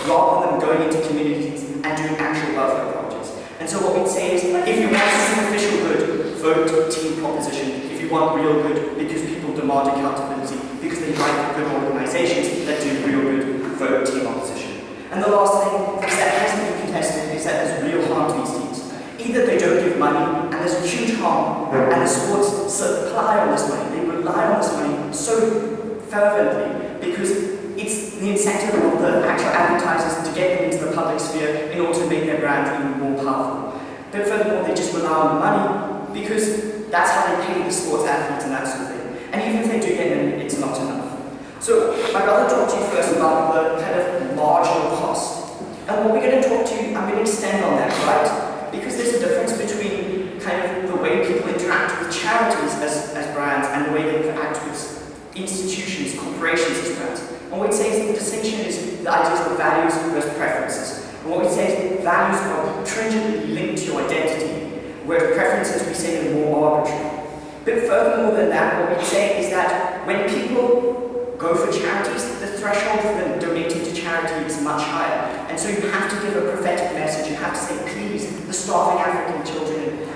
rather than going into communities and doing actual welfare projects. And so what we'd say is, if you want superficial good, vote team proposition. If you want real good, because people demand accountability, because they like good organizations that do real good, vote team opposition. And the last thing is that has to be contested is that there's real harm to these teams. Either they don't give money, and there's huge harm, and the sports supply on this money, they rely on this money so fervently, because it's the incentive of the actual advertisers to get them into the public sphere in order to make their brand even more powerful. But furthermore, they just rely on the money, because that's how they pay the sports athletes and that sort of thing. And even if they do get money, it's not enough. So I'd rather talk to you first about the kind of marginal cost. And what we're going to talk to you, I'm going to extend on that, right? Because there's a difference between kind of the way people interact with charities as brands and the way they interact with institutions, corporations as brands. And what we'd say is the distinction is the ideas of values versus preferences. And what we'd say is values are intrinsically linked to your identity, whereas preferences we say are more arbitrary. But furthermore than that, what we'd say is that when people go for charities, the threshold for them donating to charity is much higher. And so you have to give a prophetic message. You have to say, please, the starving African children,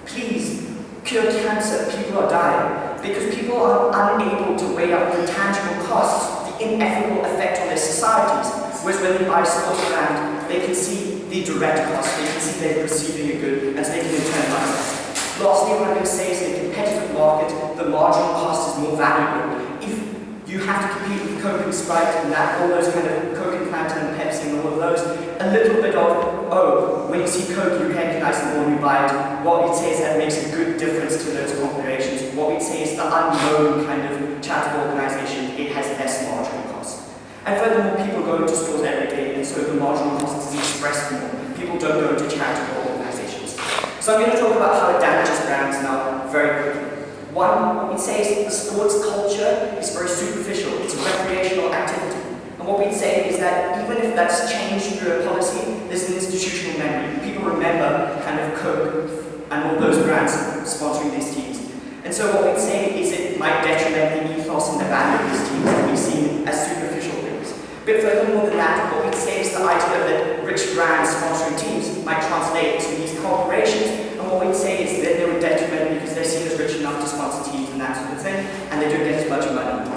please, cure cancer, people are dying. Because people are unable to weigh up the tangible costs, the ineffable effect on their societies. Whereas when they buy a sports brand, they can see the direct cost, they can see they're receiving a good, and so they can internalize that. Lastly, what I'm going to say is in a competitive market, the marginal cost is more valuable. If you have to compete with Coke and Sprite and that, all those kind of Coke and Fanta and Pepsi and all of those, a little bit of, oh, when you see Coke, you recognize the more you buy it. What we'd say is that makes a good difference to those corporations. What we'd say is the unknown kind of charitable organization, it has less marginal cost. And furthermore, people go into stores every day, and so the marginal cost is expressed more. People don't go into charitable organizations. So I'm going to talk about how it damages brands now very quickly. One, what we'd say is the sports culture is very superficial. It's a recreational activity. And what we'd say is that even if that's changed through a policy, there's an institutional memory. People remember kind of Coke and all those brands sponsoring these teams. And so what we'd say is it might detriment the ethos and the value of these teams that we've seen as superficial things. But furthermore than that, what we'd say is the idea that rich brands sponsoring teams might translate to these corporations. And what we'd say is that they would detriment because they're seen as rich enough to sponsor teams and that sort of thing, and they don't get as much money.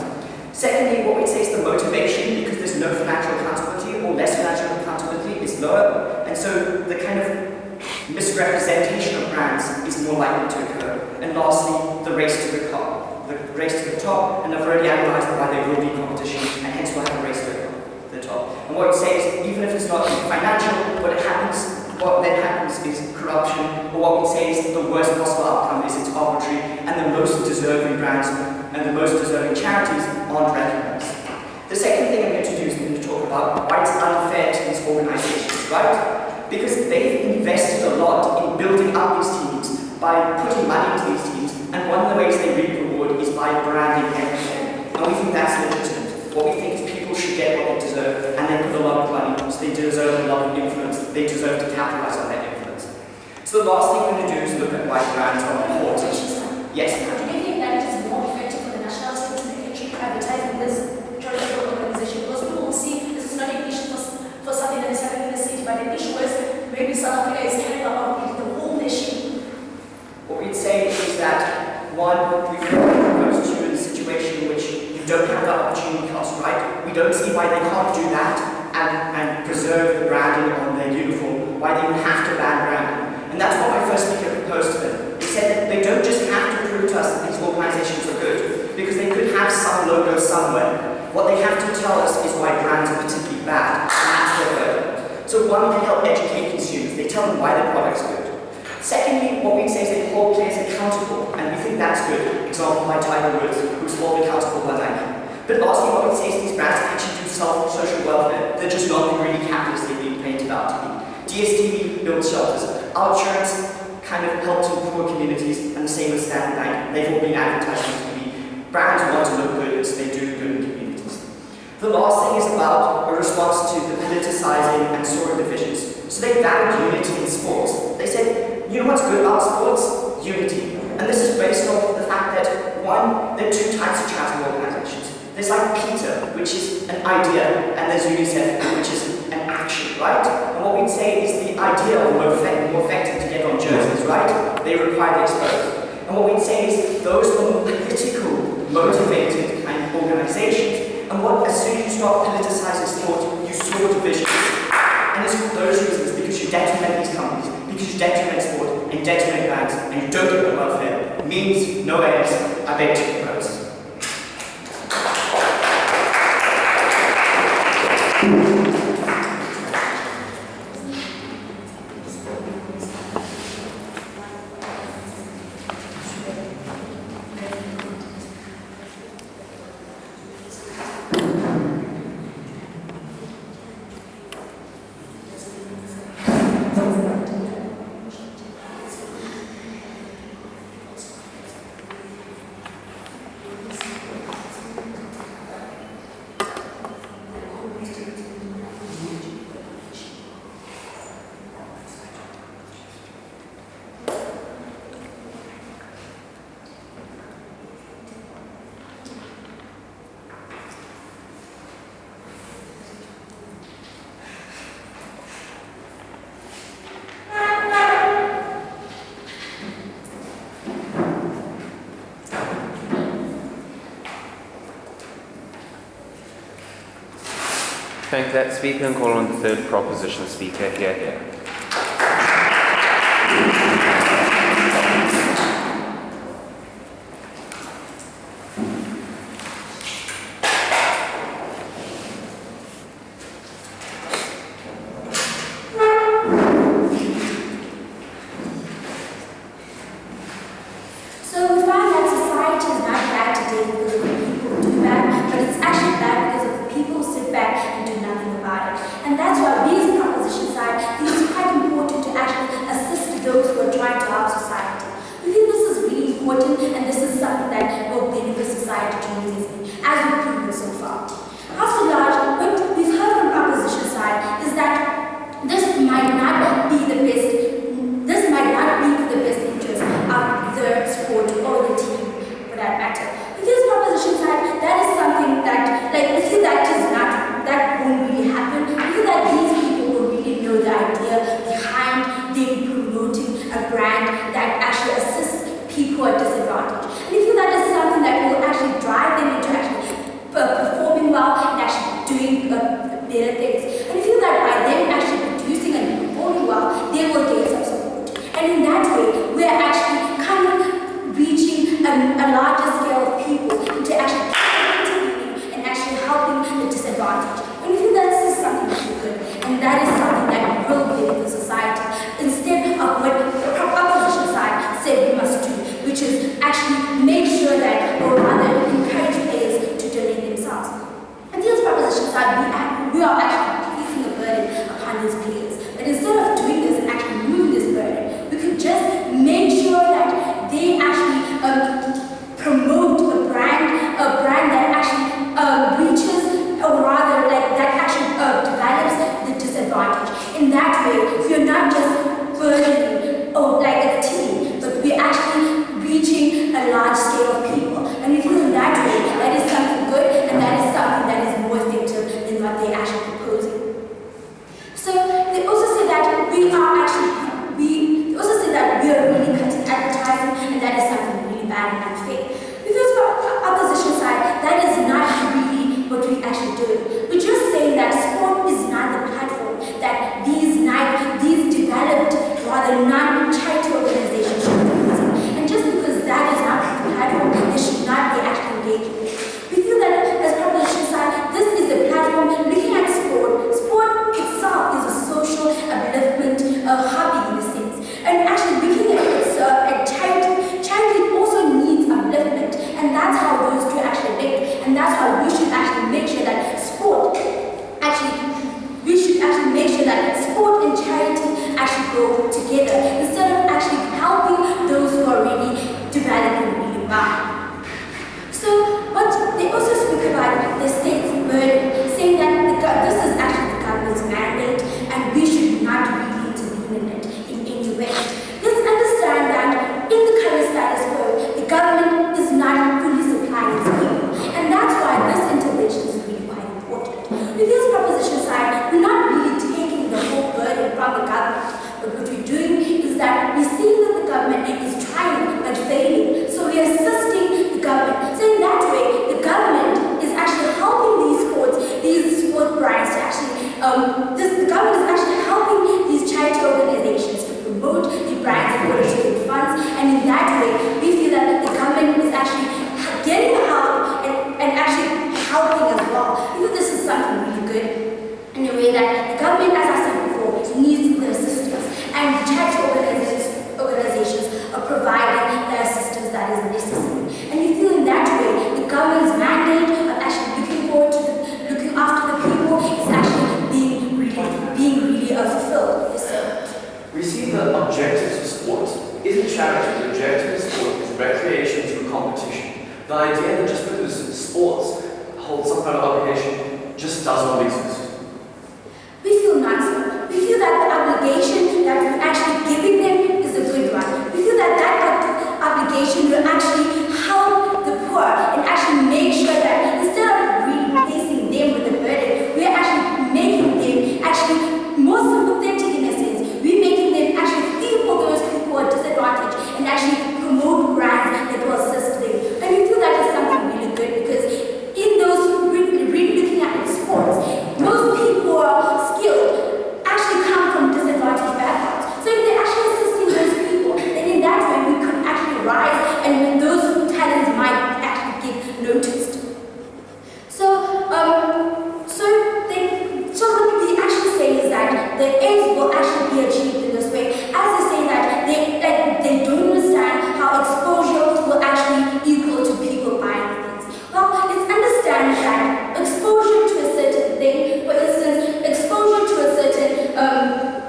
Secondly, what we'd say is the motivation, because there's no financial accountability or less financial accountability, is lower. And so the kind of misrepresentation of brands is more likely to occur. And lastly, the race to the top. The race to the top, and I've already analysed why there will be competition, and hence we'll have a race to the top. And what I'd say is, even if it's not financial, what then happens is corruption, or what we'd say is the worst possible outcome is it's arbitrary, and the most deserving brands and the most deserving charities aren't recognized. The second thing I'm going to do is I'm going to talk about why it's unfair to these organizations, right? Because they've invested a lot in building up these teams by putting money into these teams, and one of the ways they reap reward is by branding everything. And we think that's legitimate. What we think is people should get what they deserve, and they put a lot of money, so they deserve a lot of influence. They deserve to capitalize on that influence. So the last thing we're going to do is look at why brands are important. Yes, ma'am. Do you think that it is more effective for the national state to actually advertising this charitable organization? Because people will see this is not an issue for something that is happening in the city, but an issue is maybe South Africa is carrying out the whole nation. What we'd say is that, one, we've proposed to you in a situation in which you don't have that opportunity cost, right? We don't see why they can't do that and preserve the branding on their uniform, why they would have to ban branding. And that's what my first speaker proposed to them. He said that they don't just have to prove to us that these organizations are good, because they could have some logo somewhere. What they have to tell us is why brands are particularly bad, and that's their burden. So one, they help educate consumers. They tell them why their product's good. Secondly, what we'd say is they hold players accountable, and we think that's good. Example by Tiger Woods, who's held accountable by Nike. But lastly, what we'd say is these brands actually do social welfare. They're just not the greedy capitalists they've been painted out to be. DSTV builds shelters. Outsurance kind of helps in poor communities, and the same with Standard Bank. They've all been advertised on TV. Brands want to look good, so they do good in communities. The last thing is about a response to the politicizing and soaring divisions. So they valued unity in sports. They said, you know what's good about sports? Unity. And this is based off the fact that, one, there are two types of charitable organizations. There's like PETA, which is an idea, and there's UNICEF, which is an idea or more effective to get on jerseys, right? They require the exposure. And what we'd say is those were political, motivated kind of organizations. And as soon as you start politicizing sport, you saw divisions. And it's for those reasons, because you detriment these companies, because you detriment sport and detriment banks, and you don't get the welfare. Means no ends. I beg to propose. Thank that speaker and call on the third proposition speaker. Here. With this proposition side, we're not really taking the whole burden from the government, the government is actually helping these charity organizations to promote the brands in order to get funds, and in that way, we feel that the government is actually getting help and actually helping as well. I think this is something really good in a way that the government, as I said before, needs the assistance, and charity organizations are providing the assistance that is necessary. And we feel in that way, the government's mandate of actually looking after the people is actually being really fulfilled. Yes, sir. We see the objectives of sport. Isn't charity the objective of sport is recreation through competition? The idea that just because sports hold some kind of obligation just does not exist. We feel not so. We feel that the obligation that we're actually giving them is a good one. We feel that obligation will actually help the poor and actually make sure that instead of replacing them with the burden, we are actually making them actually more sympathetic in a sense. We're making them actually feel for those people who are disadvantaged and actually promote brands that will assist them. And we feel that is something really good because in those really looking at sports, most people who are skilled actually come from disadvantaged backgrounds. So if they're actually assisting those people, then in that way we could actually rise and those talents might actually get noticed. So what we actually say is that the ends will actually be achieved in this way. As they say that they don't understand how exposure will actually equal to people buying things. Well, let's understand that exposure to a certain thing, for instance, exposure to a certain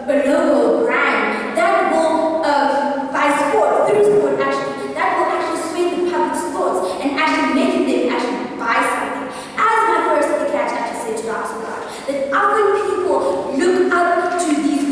logo brand, that will by sport, through sport actually, that will actually sway the public sports and actually making them actually buy something. As my first speaker actually said to the House of God, that often people look up to these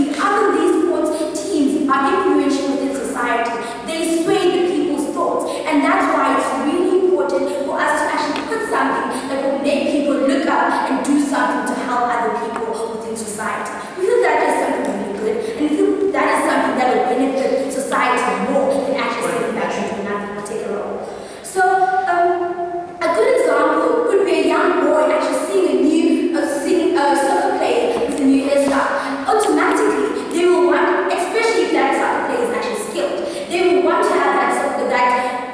sports teams are influential within society. They sway the people's thoughts, and that's why it's really important for us to actually put something that will make people look up and do something to help other people within society. We feel that is something really good, and we feel that is something that will benefit society more than actually sitting back and doing nothing or take a role. So, a good example would be a young boy actually seeing a soccer player with a new hairstyle. Automatically, they will want, especially if that soccer player is actually skilled, they will want to have that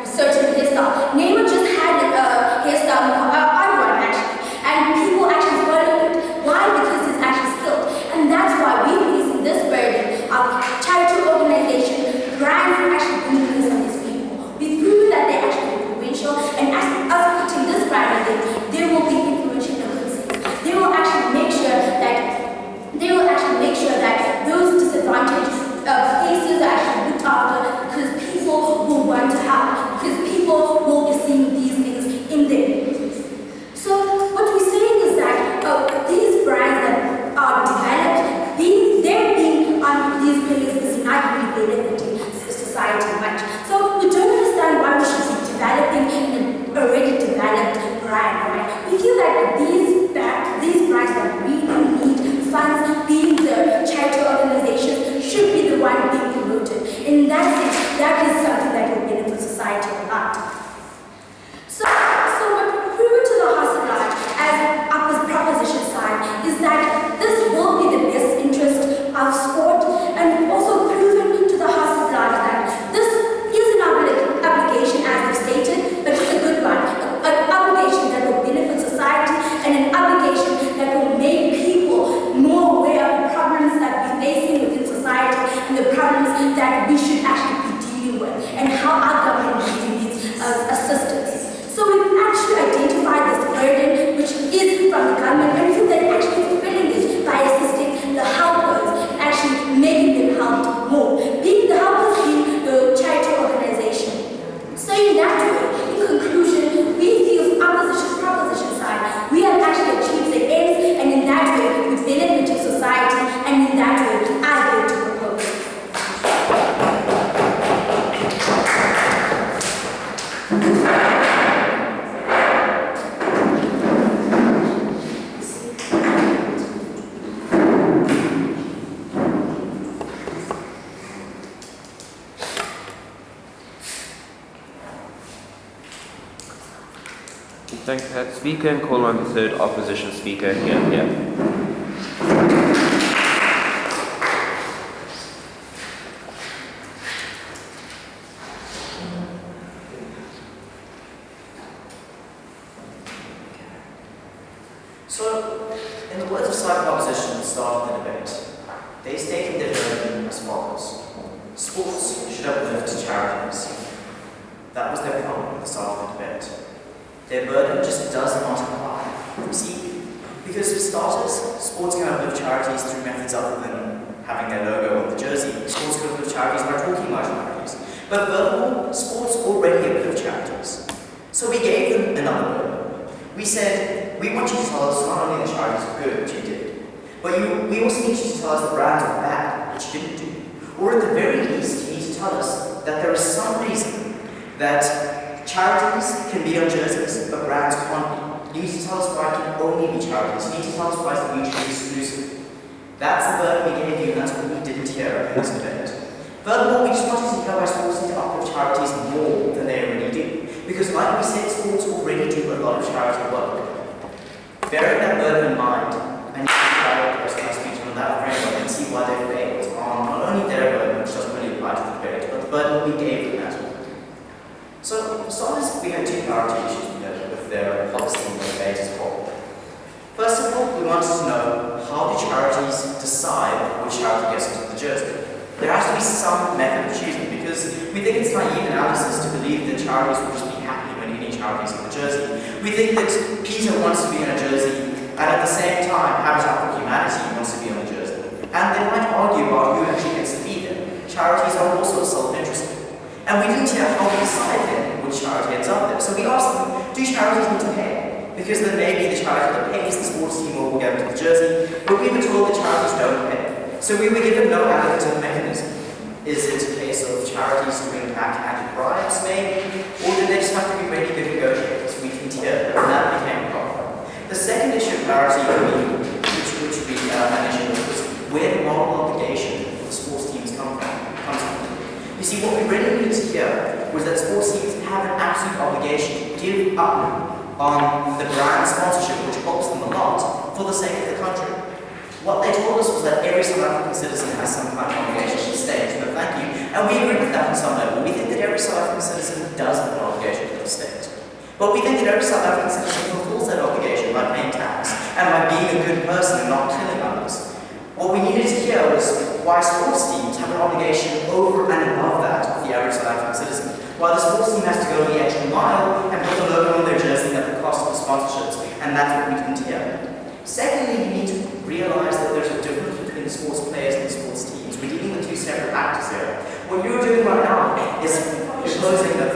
certain hairstyle. Neymar just had a hairstyle, odd one actually, and people actually follow it. Why? Because he's actually skilled. And that's why we face this burden of charity organization, brands actually influence on these people. We've proven that they're actually influential, and as us putting this brand on them, they will be influential in a good sense. They will actually make sure that those disadvantaged places are actually looked after because people will want to help, because people will be seeing these things in them. So what we're saying is that these brands that are developed, being on these places is not really benefiting society much. So we don't understand why we should be developing an already developed brand, right? We feel that these brands that really need funds, being the charity organizations, should be the one being promoted. In that sense, that is something that will benefit society a lot. So what we prove to the House of God as our proposition side is that this will be the best interest of sport, and also proven to the House of God that this is an obligation as we've stated, but it's a good one. An obligation that will benefit society and an obligation that will make people more aware of the problems that we're facing within society and the problems that we should actually be dealing with and how our government really needs assistance. So we've actually identified this burden which is from the government, and we feel that actually fulfilling it by assisting the helpers and actually making them helped more. Being the helpers being the charity organization. So in that way, in conclusion, we feel proposition side, we have actually achieved the ends, and in that way, we benefit society, and in that way, I going to propose. Thank that speaker and call on the third opposition speaker here. They stated their burden as follows. Sports should uplift charities. That was their problem at the start of the debate. Their burden just does not apply. You see, because for starters, sports can uplift charities through methods other than having their logo on the jersey. Sports can uplift charities by talking about charities. But furthermore, sports already uplift charities. So we gave them another burden. We said, we want you to tell us not only the charities are good, which you did, but we also need you to tell us the brands are bad, which you didn't do. Or at the very least, you need to tell us that there is some reason that charities can be on jerseys, but brands can't be. You need to tell us why it can only be charities. You need to tell us why it's mutually exclusive. That's the burden we gave you, and that's what we didn't hear in this debate. Furthermore, we just wanted to hear why sports need to uplift charities more than they already do. Because like we said, sports already do a lot of charity work. Bearing that burden in mind, I need to try to my speech on that framework and see why they failed on not only their burden, which doesn't really apply to the debate, but the burden we gave them as well. So, for starters, we had two priority issues with their policy and debate as well. First of all, we wanted to know how do charities decide which charity gets into the jersey. There has to be some method of choosing because we think it's naive analysis to believe that charities will just be happy when any charity is in the jersey. We think that Peter wants to be in a jersey and at the same time Habitat for Humanity wants to be on the jersey. And they might argue about who actually gets to be there. Charities are also self-interested. And we didn't hear how we decide then which charity ends up there. So we asked them, do charities need to pay? Because then maybe the charity that pays the sports team will get into the jersey, but we were told that charities don't pay. So we were given no analytical mechanism. Is it a case of charities doing backhanded bribes maybe? Or did they just have to be really good negotiators? We didn't hear that, and that became a problem. The second issue of clarity which we mentioned was where the moral obligation of the sports teams comes from. You see, what we really needed to hear was that sports teams have an absolute obligation to give up on the brand sponsorship, which helps them a lot, for the sake of the country. What they told us was that every South African citizen has some kind of obligation to the state, no thank you. And we agree with that on some level. We think that every South African citizen does have an obligation to the state. But we think that every South African citizen fulfills that obligation by paying tax and by being a good person and not killing others. What we needed to hear was why sports teams have an obligation over and above that of the average South African citizen. Why the sports team has to go the extra mile and put the logo on their jersey at the cost of the sponsorships. And that's what we didn't hear. Secondly, you need to realize that there's a difference between the sports players and the sports teams. We're dealing with two separate actors here. What you're doing right now is imposing the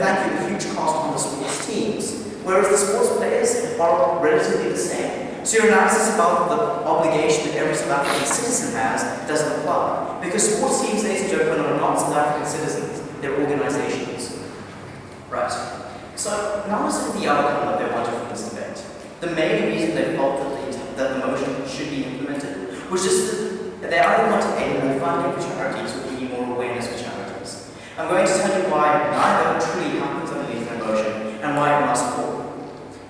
huge cost on the sports teams, whereas the sports players are relatively the same. So your analysis about the obligation that every South African citizen has doesn't apply. Because sports teams, ladies and gentlemen, are not South African citizens, they're organizations. Right. So now let's look at the outcome that they wanted from this debate. The main reason they felt that the motion should be implemented was just that they either wanted any more funding for charities or any more awareness for charities. I'm going to tell you why neither truly happens underneath their motion and why it must fall.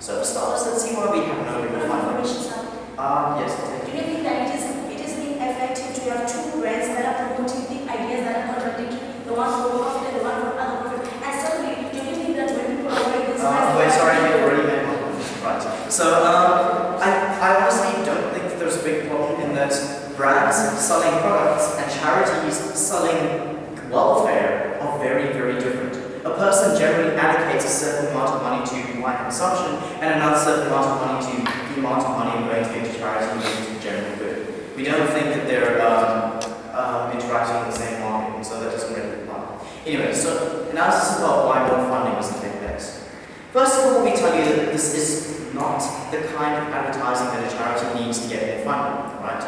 So for starters, let's see why we have no real funding. Yes, do you think that it is being effective to have two brands that are promoting the ideas that are contradictory, the one for profit and the one for other profit? And certainly, do you think that when people are wearing this wait, sorry, you already made one. Right. So, I honestly don't think that there's a big problem in that brands selling products and charities selling welfare are very, very different. A person generally allocates a certain amount of money to my consumption and another certain amount of money to the amount of money I'm going to give to charity and give to the general good. We don't think that they're interacting in the same market, so that doesn't really apply. Anyway, so analysis about why more funding doesn't take place. First of all, we tell you that this is not the kind of advertising that a charity needs to get more funding, right?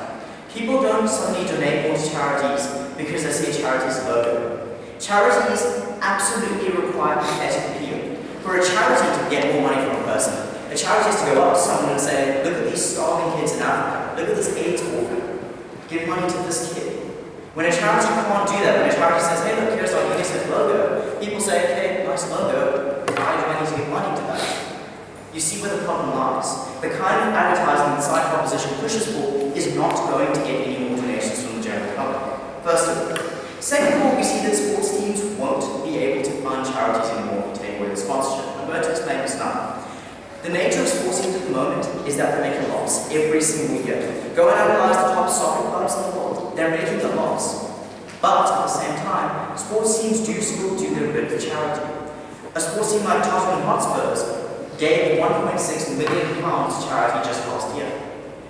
People don't suddenly donate more to charities because they see a charity's logo. Charities absolutely require pathetic appeal. For a charity to get more money from a person, a charity has to go up to someone and say, look at these starving kids in Africa, look at this AIDS orphan, give money to this kid. When a charity can't do that, when a charity says, hey look, here's our UNICEF logo, people say, okay, nice logo, why do I need to give money to that? You see where the problem lies. The kind of advertising that side proposition pushes for is not going to get any more donations from the general public. First of all. Second of all, we see that sports teams won't be able to fund charities anymore if you take away the sponsorship. I'm going to explain this now. The nature of sports teams at the moment is that they make a loss every single year. Go and analyze the top soccer clubs in the world. They're making a sports teams do still do their bit for charity. A sports team like Tottenham Hotspurs gave £1.6 million to charity just last year.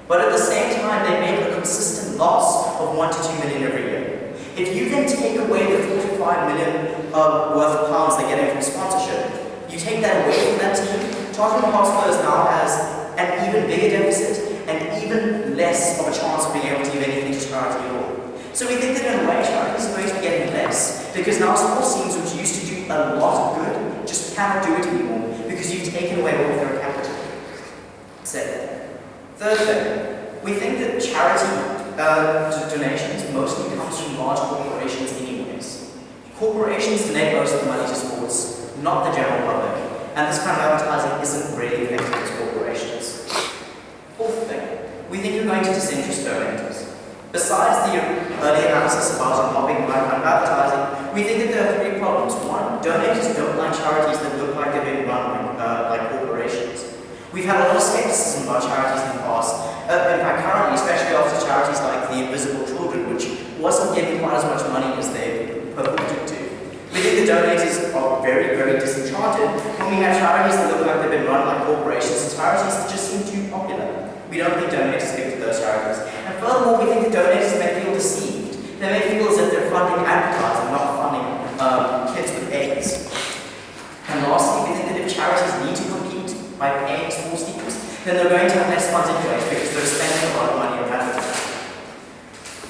But at the same time, they made a consistent loss of 1 to 2 million every year. If you then take away the 45 million worth of pounds they're getting from sponsorship, you take that away from that team, Tottenham Hotspurs now has an even bigger deficit and even less of a chance of being able to give anything to charity at all. So we think that in a way, charity is going to be getting less, because now sports teams which used to do a lot of good just cannot do it anymore because you've taken away all of their capital. Second. Third thing, we think that charity donations mostly comes from large corporations anyways. Corporations donate most of the money to sports, not the general public, and this kind of advertising isn't really effective as corporations. Fourth thing, we think you're going to disinterest donors. Besides the early analysis about mobbing and kind of advertising, we think that there are three problems. One, donors don't like charities that look like they're being run like corporations. We've had a lot of skepticism about charities in the past. In fact, currently, especially after charities like the Invisible Children, which wasn't getting quite as much money as they purported to. We think the donors are very, very disenchanted when we have charities that look like they've been run like corporations and charities that just seem too popular. We don't think donors give to those charities. And furthermore, we think the donors may feel deceived. They may feel as if they're funding advertising, not funding kids with AIDS. And lastly, we think that if charities need to compete by paying sports teams, then they're going to have less funds anyway because they're spending a lot of money on advertising.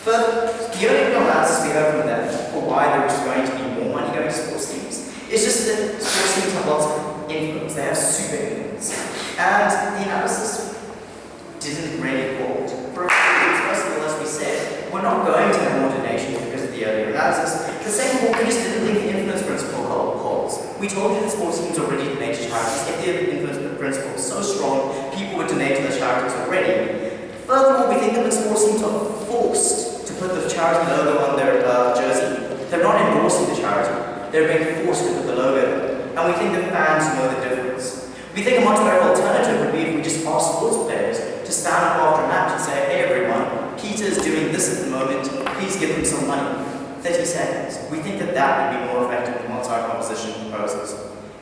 But the only real answers we heard from them for why there is going to be more money going to sports teams is just that sports teams have lots of influence. They have super influence. And the analysis didn't really hold. For a few reasons, first of all, as we said, we're not going to have more donations because of the earlier analysis. The second of all, we just didn't think the influence principle holds. We told you that sports teams already donate to charities. If the influence principle is so strong, people would donate to those charities already. Furthermore, we think that when sports teams are forced to put the charity logo on their jersey, they're not endorsing the charity. They're being forced to put the logo. And we think that fans know the difference. We think a much better alternative would be if we just ask sports players to stand up after a match and say, hey everyone, Peter's doing this at the moment, please give him some money. 30 seconds. We think that that would be more effective than multi-composition proposals.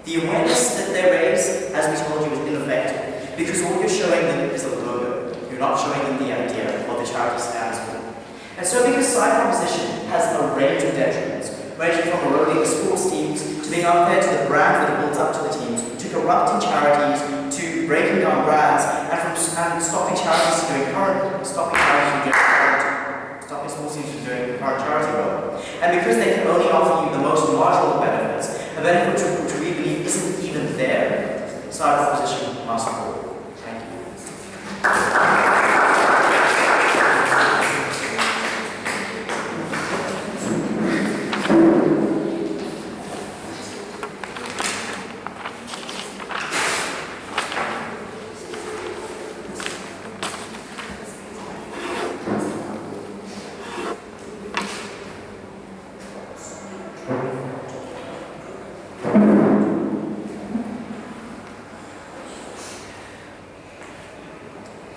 The awareness that they raise, as we told you, is ineffective because all you're showing them is a logo. You're not showing them the idea of what the charity stands for. And so because side proposition has a range of detriments, ranging from eroding the sports teams to being unfair to the brands that are built up to the teams, to corrupting charities, to breaking down brands, and stopping charities from doing stopping sports teams from doing current charity work. And because they can only offer you the most marginal benefits, a benefit which we believe isn't even there, side proposition must fall. Thank you.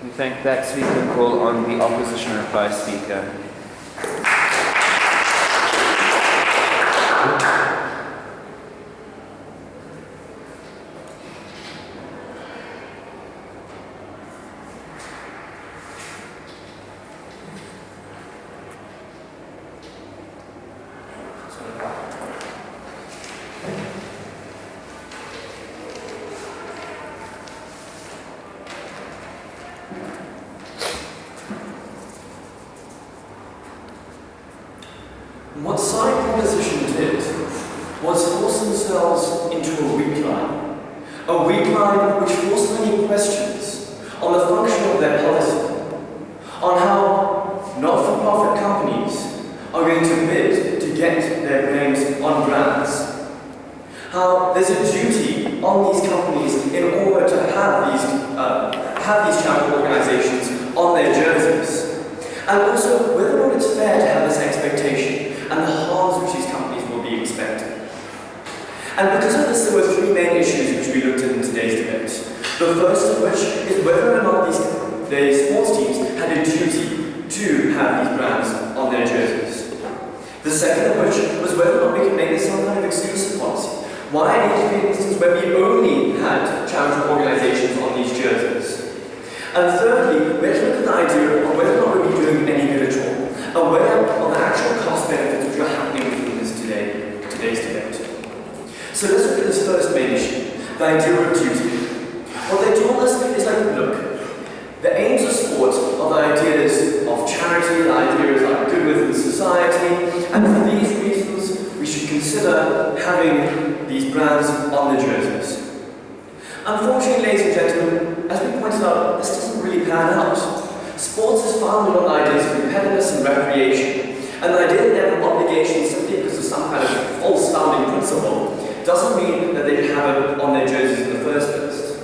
We thank that speaker and call on the opposition reply speaker. What side proposition did was force themselves into a weak line which forced many questions on the function of their policy, on how not-for-profit companies are going to bid to get their names on brands, how there's a duty on these companies in order to have these charitable organizations on their jerseys, and also whether or not it's fair to have this expectation and the harms which these companies will be expecting. And because of this, there were three main issues which we looked at in today's debate. The first of which is whether or not the sports teams had a duty to have these brands on their jerseys. The The second of which was whether or not we could make this some kind of exclusive policy. Why it needs to be an instance where we only had charitable organisations on these jerseys. And thirdly, we had to look at the idea of whether or not we'd be doing any good at all, aware of the actual cost benefits which are happening within today's debate. So let's look at this first main issue, the idea of duty. What they told us is like, look, the aims of sport are the ideas of charity, the ideas of good within society, and for these reasons, we should consider having these brands on the jerseys. Unfortunately, ladies and gentlemen, as we pointed out, this doesn't really pan out. Sports is founded on ideas of competitiveness and recreation, and the idea that they have an obligation simply because of some kind of false founding principle doesn't mean that they have it on their jerseys in the first place.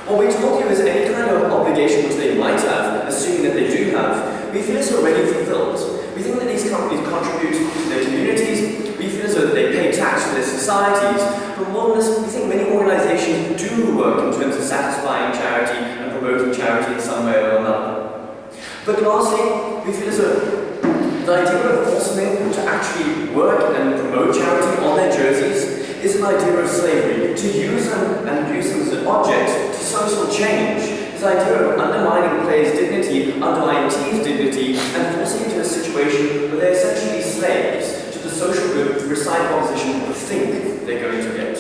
What we told you is any kind of obligation which they might have, assuming that they do have, we feel is already fulfilled. We think that these companies contribute to their communities, we feel as though they pay tax to their societies, but more than this, we think many organisations do work in terms of satisfying charity and promoting charity in some way or another. But lastly, we feel as though the idea of forcing them to actually work and promote charity on their jerseys is an idea of slavery, to use them and use them as an object to social change. This idea of undermining players' dignity, undermining teams' dignity, and forcing into a situation where they're essentially slaves to the social group through a side proposition that think they're going to get.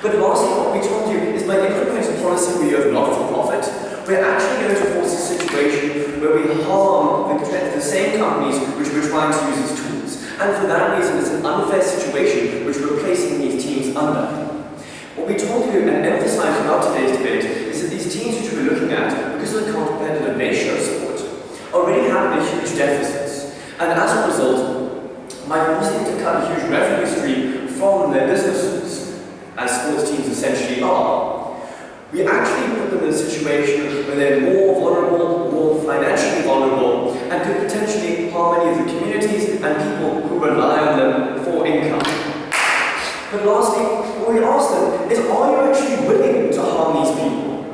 But lastly, what we told you is by implementing policy we have not-for-profit, we're actually going to force a situation where we harm the same companies which we're trying to use as tools. And for that reason, it's an unfair situation which we're placing these teams under. What we told you and emphasized throughout today's debate is that these teams which we're looking at, because of the competitive nature of sport, already have a huge deficits. And as a result, by forcing them to cut a huge revenue stream from their businesses, as sports teams essentially are, we actually put them in a situation where they're more vulnerable, more financially vulnerable, and could potentially harm many of the communities and people who rely on them for income. But lastly, what we ask them is, are you actually willing to harm these people?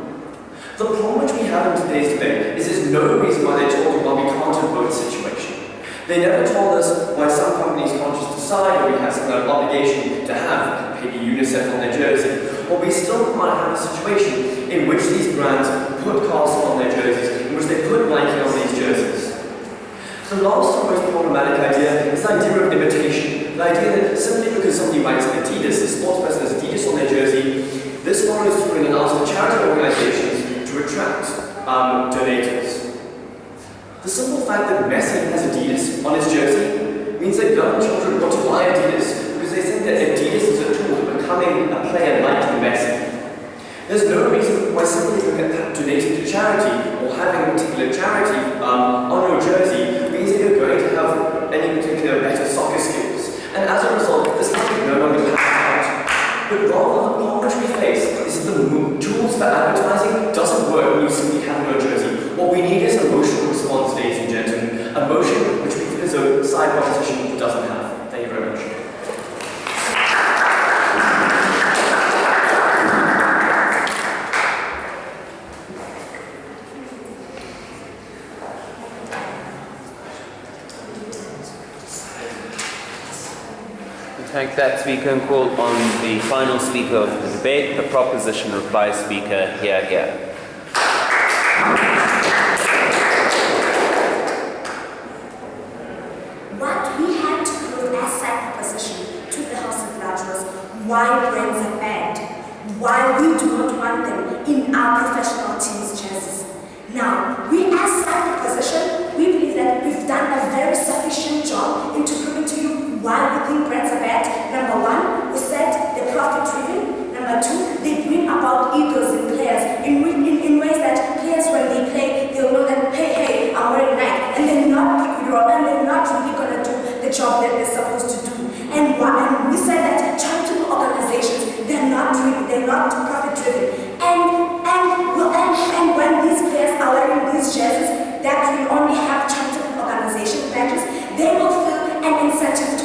The problem which we have in today's debate is there's no reason why they told you why we can't have both situation. They never told us why some companies can't just decide or we have some kind of obligation to have maybe UNICEF on their jersey. But we still might have a situation in which these brands put Castle on their jerseys, in which they put Nike on these jerseys. The last and most problematic idea is the idea of imitation. The idea that simply because somebody writes Adidas, a sports person has Adidas on their jersey, this follows through and allows the charity organizations to attract donators. The simple fact that Messi has Adidas on his jersey means that young children want to buy Adidas because they think that Adidas is a tool to becoming a player like Messi. There's no reason why simply donating to charity or having a particular charity on your jersey means that you're going to have any particular better soccer skills. And as a result, this company no longer pans out. But rather, the problem which we face is that the tools for advertising doesn't work when you simply have on your jersey. What we need is emotional response, ladies and gentlemen. Emotion which we feel as though side proposition doesn't have. Thank you very much. Thank that speaker and call on the final speaker of the debate, the proposition reply speaker, here. What we had to prove as side proposition to the House of Lords was why brands are banned, why we do not want them in our professional teams' jerseys. Now, we as side proposition, we believe that we've done a very sufficient job into proving to you why we think brands are bad. Number one, we said they're profit-driven. Number two, they bring about egos in players in ways that players, when they play, they'll know that, hey, I'm wearing Nike, and they're not really going to do the job that they're supposed to do. And we said that charitable organizations, they're not profit-driven. And when these players are wearing these jerseys that will only have charitable organization badges, they will feel an incentive